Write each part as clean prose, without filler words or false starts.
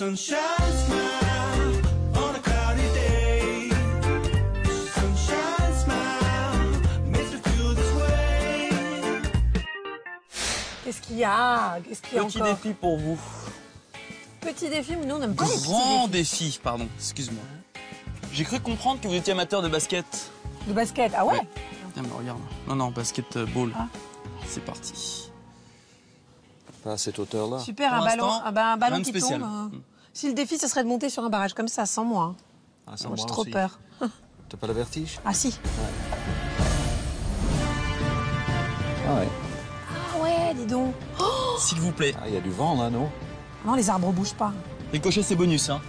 Sunshine smile on a cloudy day. Sunshine smile makes me feel this way. Qu'est-ce qu'il y a? Qu'est-ce qu'il y a Petit encore? défi pour vous. Petit défi, mais nous on n'aime pas les petits Grand défis. défi, pardon, excuse-moi. J'ai cru comprendre que vous étiez amateur de basket. De basket, ah ouais? Tiens, mais regarde. Non, basketball. Ah. C'est parti. Pas à cette hauteur-là. Super, Pour un ballon, l'instant, un ballon rien de qui spécial. tombe. Si le défi, ce serait de monter sur un barrage comme ça, sans moi. Ah, ça, Moi, j'ai moi trop aussi. peur. T'as pas le vertige? Ah si. Ah ouais. Ah ouais, dis donc. Oh S'il vous plaît. Ah, il y a du vent là, non? non, les arbres bougent pas. Ricochet, c'est bonus, hein.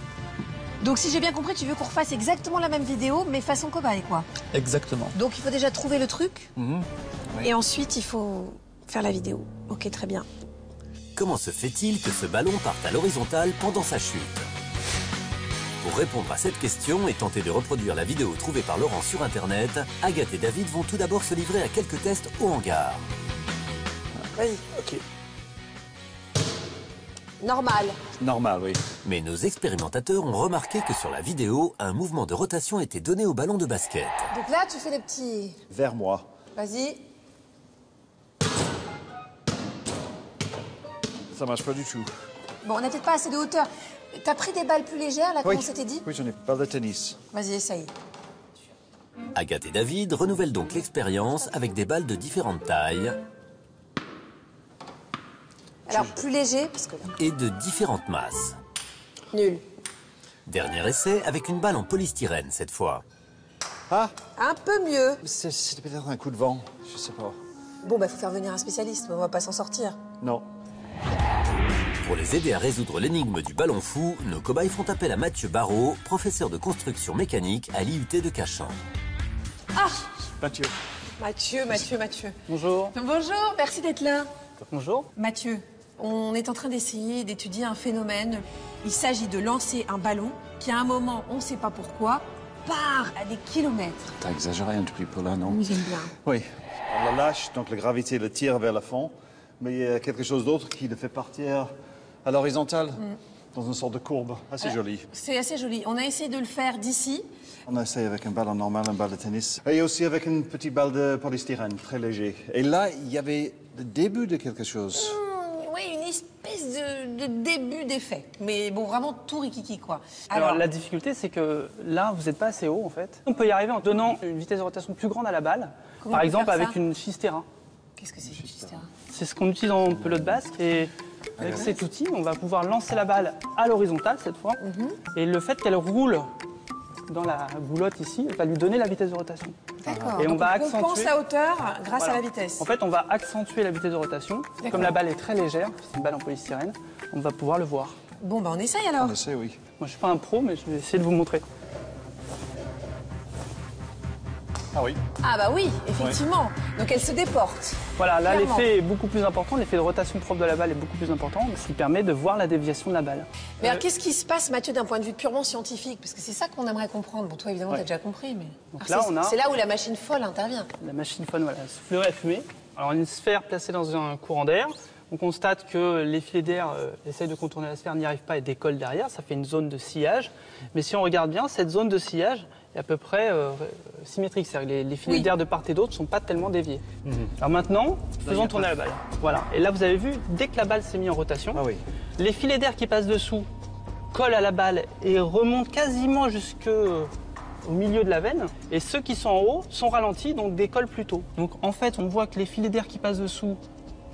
Donc si j'ai bien compris, tu veux qu'on refasse exactement la même vidéo, mais façon cobaye, quoi. Exactement. Donc il faut déjà trouver le truc, Oui. et ensuite il faut faire la vidéo. Ok, très bien. Comment se fait-il que ce ballon parte à l'horizontale pendant sa chute? Pour répondre à cette question et tenter de reproduire la vidéo trouvée par Laurent sur Internet, Agathe et David vont tout d'abord se livrer à quelques tests au hangar. Vas-y. Ok. Normal. Normal, oui. Mais nos expérimentateurs ont remarqué que sur la vidéo, un mouvement de rotation était donné au ballon de basket. Donc là, tu fais les petits... Vers moi. Vas-y. Ça marche pas du tout. Bon, on n'a peut-être pas assez de hauteur. T'as pris des balles plus légères, là, comme Oui. on s'était dit? Oui, j'en ai pas de tennis. Vas-y, essaye. Agathe et David renouvellent donc l'expérience avec des balles de différentes tailles Alors, plus léger, parce que là... et de différentes masses. Nul. Dernier essai avec une balle en polystyrène cette fois. Ah, Un peu mieux. c'était peut-être un coup de vent. Je sais pas. Bon, bah, faut faire venir un spécialiste, mais on va pas s'en sortir. Non. Pour les aider à résoudre l'énigme du ballon fou, nos cobayes font appel à Mathieu Barrault, professeur de construction mécanique à l'IUT de Cachan. Ah Mathieu. Mathieu. Bonjour. Bonjour, merci d'être là. Bonjour. Mathieu, on est en train d'essayer d'étudier un phénomène. Il s'agit de lancer un ballon qui, à un moment, on ne sait pas pourquoi, part à des kilomètres. T'as exagéré un tout petit peu là, non? Oui, j'aime bien. Oui. On la lâche, donc la gravité le tire vers le fond. Mais il y a quelque chose d'autre qui le fait partir à l'horizontale, dans une sorte de courbe. Assez joli. C'est assez joli. On a essayé de le faire d'ici. On a essayé avec un ballon normal, un balle de tennis. Et aussi avec une petite balle de polystyrène, très léger. Et là, il y avait le début de quelque chose. Oui, une espèce de début d'effet. Mais bon, vraiment tout rikiki, quoi. Alors la difficulté, c'est que là, vous n'êtes pas assez haut, en fait. On peut y arriver en donnant une vitesse de rotation plus grande à la balle. Comment Par on peut exemple, faire avec ça une schistera. Qu'est-ce que c'est, Justera? C'est ce qu'on utilise en pelote basque. Et avec cet outil, on va pouvoir lancer la balle à l'horizontale, cette fois. Et le fait qu'elle roule dans la boulotte ici, va lui donner la vitesse de rotation. D'accord. Et on Donc va compense accentuer. la hauteur grâce Voilà. à la vitesse. En fait, on va accentuer la vitesse de rotation. Comme la balle est très légère, c'est une balle en polystyrène, on va pouvoir le voir. Bon, bah on essaye alors. On essaie, oui. Moi, je suis pas un pro, mais je vais essayer de vous montrer. Ah oui. Ah bah oui, effectivement. Donc elle se déporte. Voilà, là, Clairement. l'effet est beaucoup plus important. L'effet de rotation propre de la balle est beaucoup plus important, ce qui permet de voir la déviation de la balle. Mais alors qu'est-ce qui se passe, Mathieu, d'un point de vue purement scientifique? Parce que c'est ça qu'on aimerait comprendre. Bon, toi, évidemment, Ouais. t'as déjà compris, mais... Donc Alors, là, on a- c'est là où la machine folle intervient. La machine phone, voilà, soufflerait à fumer. Alors, une sphère placée dans un courant d'air. On constate que les filets d'air essayent de contourner la sphère, n'y arrivent pas et décollent derrière. Ça fait une zone de sillage. Mais si on regarde bien, cette zone de sillage est à peu près symétrique. C'est-à-dire que les filets Oui. d'air de part et d'autre ne sont pas tellement déviés. Alors maintenant, faisons tourner la balle. Voilà. Et là, vous avez vu, dès que la balle s'est mise en rotation, Ah oui. les filets d'air qui passent dessous collent à la balle et remontent quasiment jusqu'au milieu de la veine. Et ceux qui sont en haut sont ralentis, donc décollent plus tôt. Donc en fait, on voit que les filets d'air qui passent dessous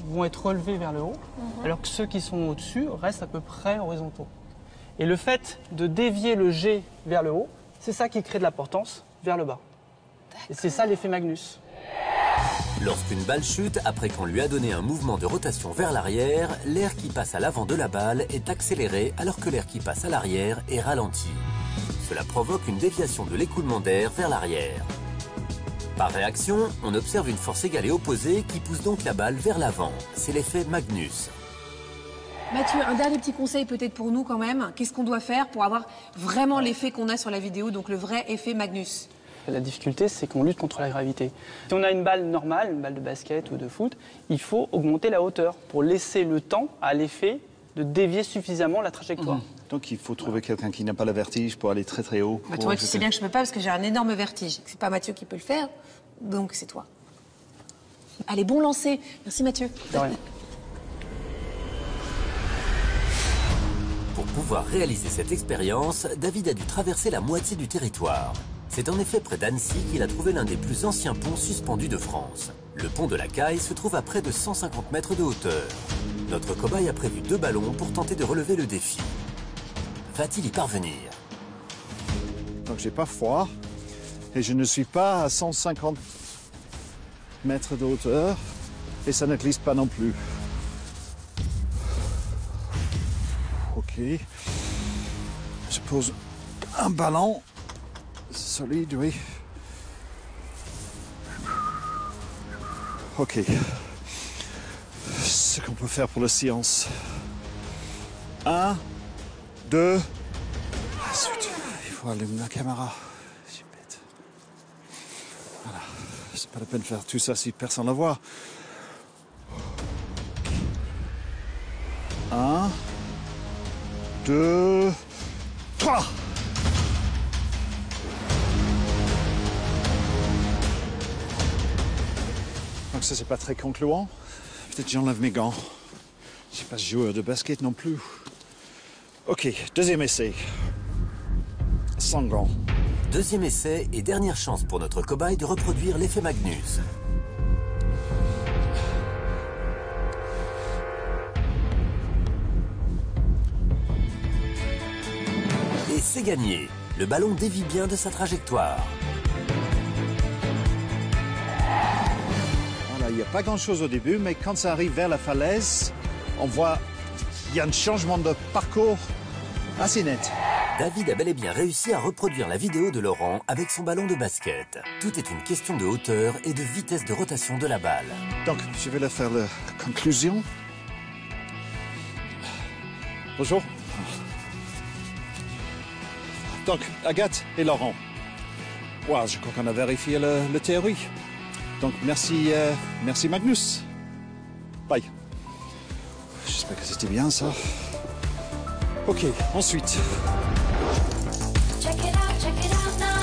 vont être relevés vers le haut, alors que ceux qui sont au-dessus restent à peu près horizontaux. Et le fait de dévier le jet vers le haut, c'est ça qui crée de la portance vers le bas. Et c'est ça l'effet Magnus. Lorsqu'une balle chute, après qu'on lui a donné un mouvement de rotation vers l'arrière, l'air qui passe à l'avant de la balle est accéléré alors que l'air qui passe à l'arrière est ralenti. Cela provoque une déviation de l'écoulement d'air vers l'arrière. Par réaction, on observe une force égale et opposée qui pousse donc la balle vers l'avant. C'est l'effet Magnus. Mathieu, un dernier petit conseil peut-être pour nous quand même. Qu'est-ce qu'on doit faire pour avoir vraiment l'effet qu'on a sur la vidéo, donc le vrai effet Magnus? La difficulté, c'est qu'on lutte contre la gravité. Si on a une balle normale, une balle de basket ou de foot, il faut augmenter la hauteur pour laisser le temps à l'effet de dévier suffisamment la trajectoire. Donc il faut trouver quelqu'un qui n'a pas le vertige pour aller très très haut. Bah, toi, tu sais bien que je peux pas parce que j'ai un énorme vertige. C'est pas Mathieu qui peut le faire, donc c'est toi. Allez, bon lancer. Merci Mathieu. De rien. Pour pouvoir réaliser cette expérience, David a dû traverser la moitié du territoire. C'est en effet près d'Annecy qu'il a trouvé l'un des plus anciens ponts suspendus de France. Le pont de la Caille se trouve à près de 150 mètres de hauteur. Notre cobaye a prévu 2 ballons pour tenter de relever le défi. Va-t-il y parvenir? Donc j'ai pas froid et je ne suis pas à 150 mètres de hauteur et ça ne glisse pas non plus. Ok. Je pose un ballon solide, oui. Ok. Ce qu'on peut faire pour la science. 1, 2. Ah, zut, il faut allumer la caméra. Je suis bête. Voilà. C'est pas la peine de faire tout ça si personne ne la voit. 1, 2, 3. Donc ça, c'est pas très concluant. Peut-être que j'enlève mes gants. Je suis pas joueur de basket non plus. Ok, deuxième essai. Sans gants. Deuxième essai et dernière chance pour notre cobaye de reproduire l'effet Magnus. Et c'est gagné. Le ballon dévie bien de sa trajectoire. Voilà, il n'y a pas grand-chose au début, mais quand ça arrive vers la falaise, on voit qu'il y a un changement de parcours assez net. David a bel et bien réussi à reproduire la vidéo de Laurent avec son ballon de basket. Tout est une question de hauteur et de vitesse de rotation de la balle. Donc, je vais leur faire la conclusion. Bonjour. Donc, Agathe et Laurent. Wow, je crois qu'on a vérifié le théorie. Donc, merci, merci Magnus. Bye. J'espère que c'était bien ça. Ok, ensuite. Check it out now.